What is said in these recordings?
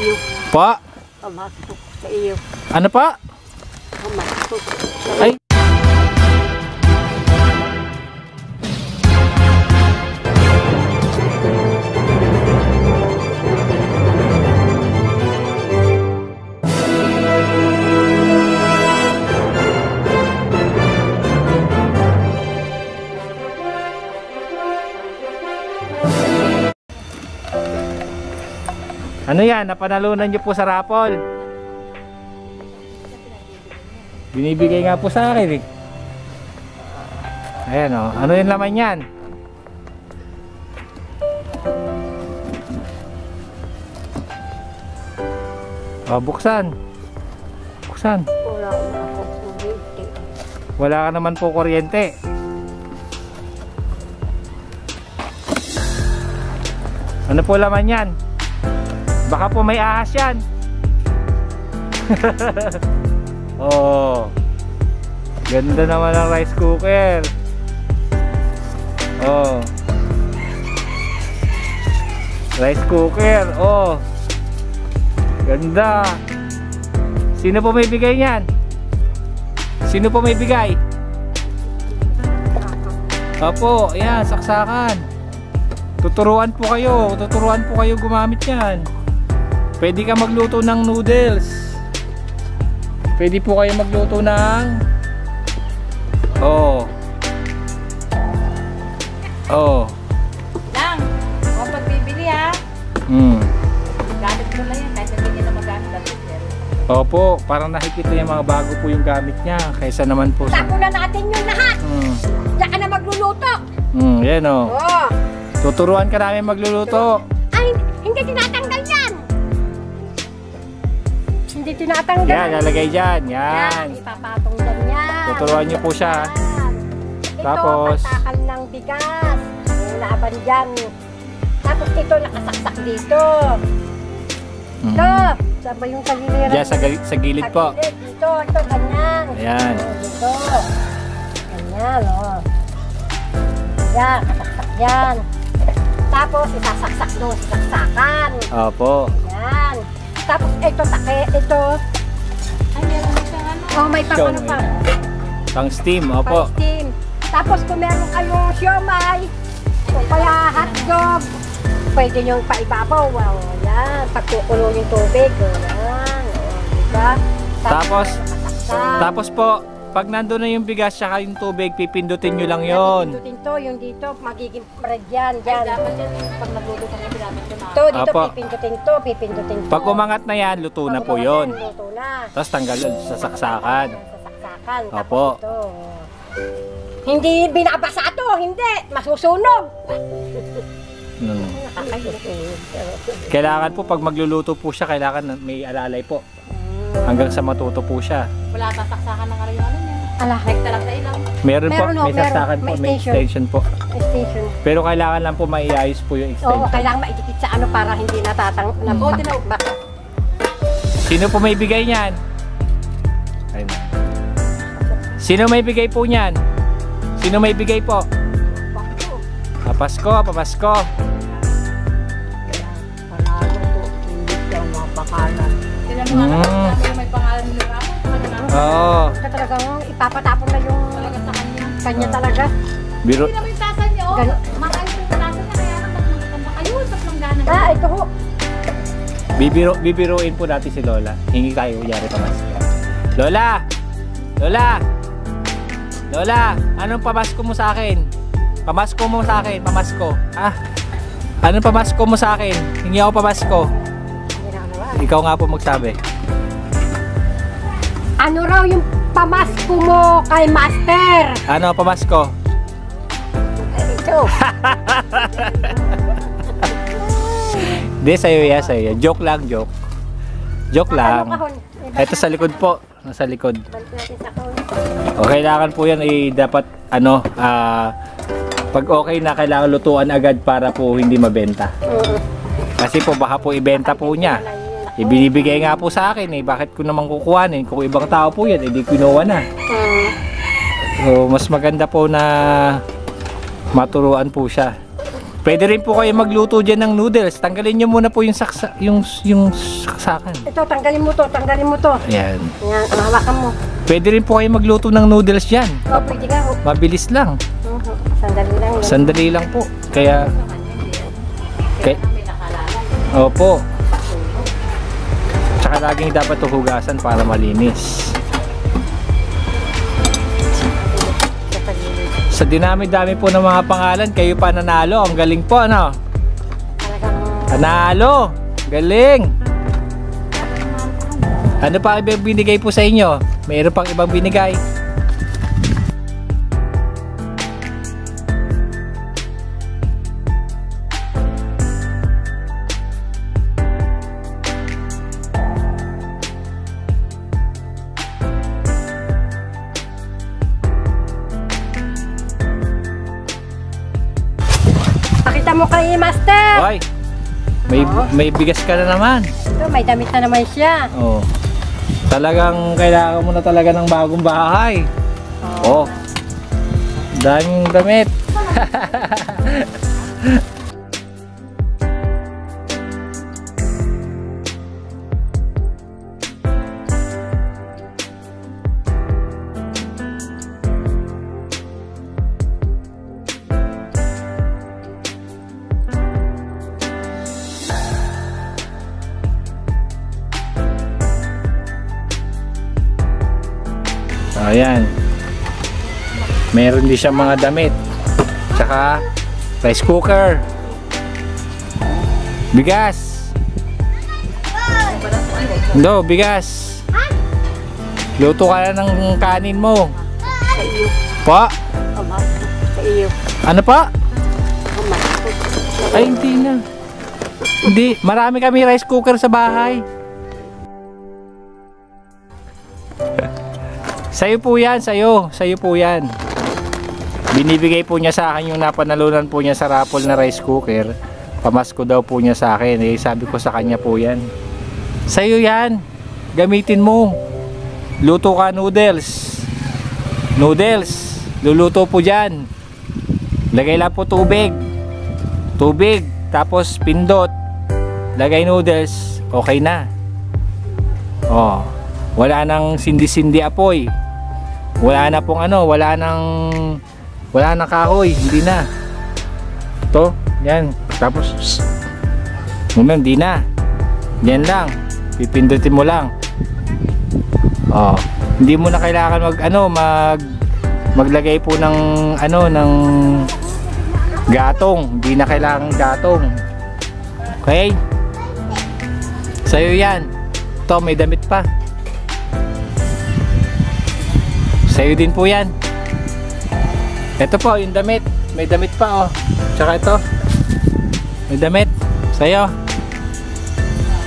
iyo. Pa? Pumasok sa iyo. Ano pa? Pumasok sa iyo. Ay. Ano yan? Napanalunan niyo po sa raffle. Binibigay nga po sa akin eh. Ayan o. Ano yung laman yan? O, buksan. Buksan. Wala na ako kuryente. Wala ka naman po kuryente. Ano po laman yan? Baka po may ahas yan. Oh, ganda naman ang rice cooker. Oh, rice cooker. Oh, ganda. Sino po may bigay niyan? Sino po may bigay? Opo, ayan, saksakan. Tuturuan po kayo gumamit yan. Pwede ka magluto ng noodles. Pwede po kayo magluto ng Lang, kung pagbibili ha. Gamit mo lang yan, kahit hindi niya na magamit at Opo, parang nakikita yung mga bago po yung gamit niya. Kaysa naman po sa... Tapo na natin yung lahat. Diyan ka na magluluto. Yan o. Oh. Tuturuan ka namin magluluto. Ay, hindi tinatanggal yan. Hindi tinatanggal. Yan, lalagay dyan. Yan, Yan. ipapatong dyan yan. Tuturuan niyo po siya. Yan. Tapos? Ito, patakal ng bigas. Yung laban dyan. Tapos ito, nakasaksak dito. Ito, saan ba yung tagiliran? Diyan sa gilid po. Dito, ito, ganyan. Ayan. Dito. Ganyan, o. Yan, kasaksak yan. Tapos, isasaksak doon, saksakan. Opo. Yan. Tapos, ito, ito. Ay, meron na siyang ano. Oh, may pang ano pa. Pang steam, opo. Pang steam. Tapos, kung meron kayong siomay, o kaya hotdog, pwede nyo paibabaw. Wow, yan. Pagkukulo yung tubig. O, yan. O, diba? Tapos po, pag nandun na yung bigas tsaka yung tubig, pipindutin nyo lang yon. Pindutin to, yung dito, magiging red yan. Ay, dapat yan, pag nagluto ka niya, dapat yun Ito, dito, Apo. pipindutin to, pipindutin to. Pag umangat na yan, luto na po yon. Luto na. Tapos tanggal sa saksakan. Sa saksakan. Apo. Tapos ito. Hindi binabasa to, hindi. Masusunog. Kailangan po pag magluluto po siya, kailangan may alalay po. Hanggang sa matuto po siya. Wala tataksakan ng araw yung ano niya. Ala. Rekta lang sa ilaw. Meron po, Meron, may saksakan po, may may extension po. Station. Pero kailangan lang po maiayos po yung Oo, extension. kailangan maidikit sa ano para hindi natatang. Oo, tinawag. Sino po may bigay niyan? Ayun. Sino may bigay po niyan? Sino may bigay po? Papasko, papasko. Panalo to, hindi siya mapakalan. Sila mga nakakasama yung may pangalan nila ako. Oo. Ito talagang ipapatapon na yung Talaga sa kanya. kanya talaga. Biro. Hindi naman yung tasa niya, oh. Makain yung tasa niya, kaya naman magkakamba kayo. Tatlong gana. Ah, ito ho. Bibiruin po natin si Lola. Hingi tayo, yari pamasko. Lola! Lola! Lola! Anong pamasko mo sa akin? Pamasko mo sa akin, pamasko. Ah? Anong pamasko mo sa akin? Hingi ako pamasko. Hindi na naman. Ikaw nga po magsabi. Ano raw yung pamasko mo kay Master? Ano pamasko? Ito. Hindi, sa'yo yan, sa'yo yan. Joke lang, joke. Joke lang. Ito sa likod po. Nasa likod. Balik natin sa kahon. O, kailangan po yan dapat ano, pag okay na, kailangan lutuan agad para po hindi mabenta. Kasi po baka po ibenta po niya. Ibinibigay nga po sa akin bakit ko naman kukuhanin? Kung ibang tao po yan, edi kinuha na. So, mas maganda po na maturuan po siya. Pwede rin po kayo magluto dyan ng noodles. Tanggalin nyo muna po yung saksakan. Ito, tanggalin mo to. Ayan. Yan, hawakan mo. Pwede rin po kayo magluto ng noodles dyan. O, pwede nga. Mabilis lang. Sandali lang. Yan. Sandali lang po. Kaya... Opo. Tsaka laging dapat hugasan para malinis. Sa dinami-dami po ng mga pangalan, kayo pa nanalo. Ang galing po, ano? Panalo! Galing! Ano pa ibang binigay po sa inyo? Mayroon pang ibang binigay? Pakita mo kay Master. Hoy! May bigas ka na naman. Ito, may damit na naman siya. Oh. Talagang kailangan mo na talaga ng bagong bahay. Oh. Daming damit. Ayan. Meron din siya mga damit. Tsaka rice cooker. Bigas. No, bigas. Luto ka na ng kanin mo. Sa iyo. Pa? Sa iyo. Ano pa? Ay, hindi na. Hindi. Marami kami rice cooker sa bahay. Sa'yo po yan, sa'yo po yan. Binibigay po niya sa akin yung napanalunan po niya sa raffle na rice cooker. Pamasko daw po niya sa akin. Eh, sabi ko sa kanya po yan. Sa'yo yan. Gamitin mo. Luto ka noodles. Noodles. Luluto po dyan. Lagay lang po tubig. Tubig. Tapos pindot. Lagay noodles. Okay na. Oh. Wala nang sindi-sindi apoy. Wala na pong ano, wala nang kahoy, hindi na. To, yan. Tapos hindi na. Yan lang. Pipindutin mo lang. Oh, hindi mo na kailangan maglagay po ng ng gatong. Hindi na kailangan gatong. Okay? Sa'yo yan. To, may damit pa. Sa'yo din po yan. Ito po yung damit. May damit pa oh. Tsaka ito. May damit. Sa'yo.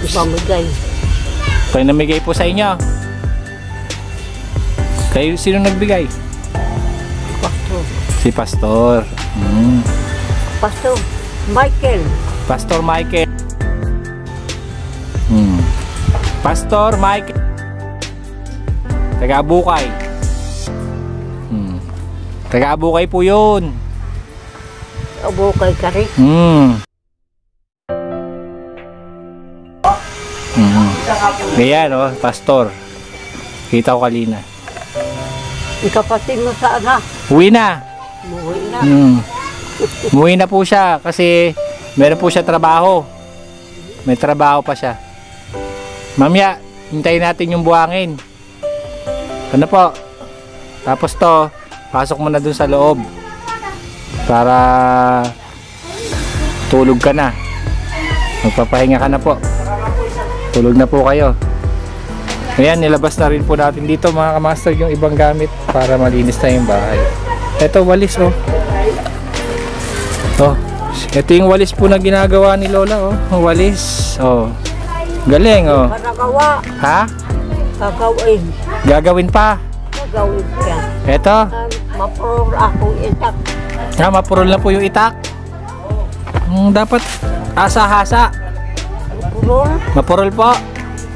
Ipamigay. Ito yung namigay po sa inyo. Kayo, sino nagbigay? Pastor. Si Pastor. Pastor Michael. Pastor Michael. Pastor Michael. Taga-Bukay. Taga-Bukay po yun. Bukay ka rin. Ayan oh, Pastor. Kita ko kanina. Ikapatid mo sana. Uwi na. Umuwi na. Umuwi na po siya kasi meron po siya trabaho. May trabaho pa siya. Mamaya, hintayin natin yung buhangin. Ano po? Tapos to, pasok mo na dun sa loob para tulog ka na. Magpapahinga ka na po. Tulog na po kayo. Ayan, nilabas na rin po natin dito mga kamaster yung ibang gamit para malinis na yung bahay. Ito walis oh. Oh, ito yung walis po na ginagawa ni Lola oh. Walis. Oh. Galing oh. Nagawa. Ha? Gagawin. Gagawin pa. Gagawin yan. Ito. Mapurol akong itak. Mapurol na po yung itak. Dapat asa-hasa. Mapurol? Mapurol po.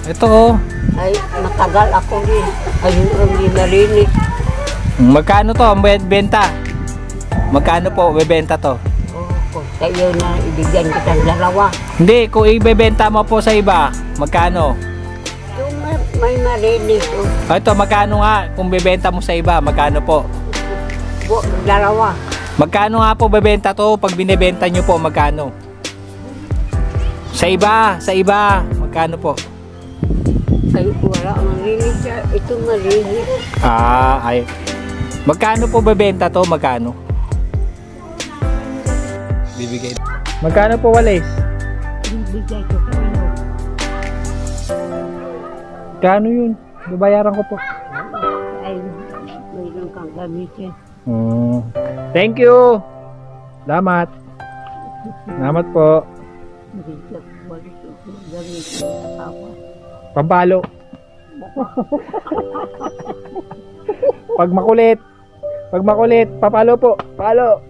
Ito oh. Ay, matagal ako din. Ayun ang dinarinig. Magkano to ang benta? Magkano po bebenta to? Kung sa'yo na ibigyan kita ng dalawa. Hindi, kung ibebenta mo po sa iba, magkano? Yung may marinis. Ito, magkano nga kung bebenta mo sa iba, magkano po? Dalawa. Magkano nga po bebenta to pag binebenta nyo po, magkano? Sa iba, magkano po? Ay, wala marinis. Ito marinis. Ay. Magkano po bebenta to, magkano? Bibigay. Magkano po, Walis? Bibigay ko sa'yo. Magkano yun? Babayaran ko po. Ay, mayroon kang gamitin. Thank you. Salamat. Salamat po. Pampalo. Pag makulit, papalo po. Palo.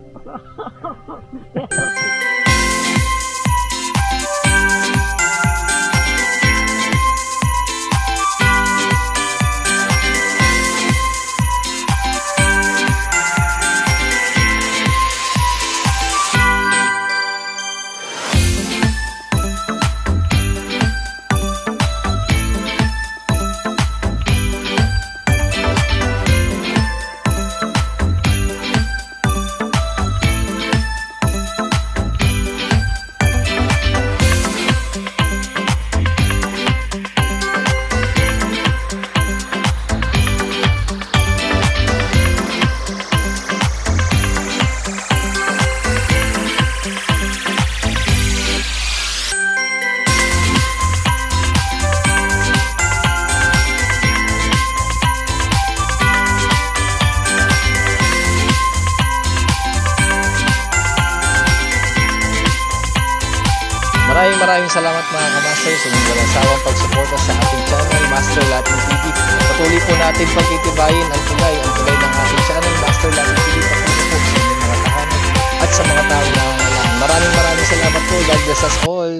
Maraming salamat mga ka-master sa inyong walang sawang pagsuporta sa ating channel, Master Latin TV. Patuloy po natin pagtitibayin ang tulay ng ating channel, Master Latin TV. Patuloy po sa inyong mga tahanan at sa mga tao na nangangailangan. Maraming salamat po. God bless us all.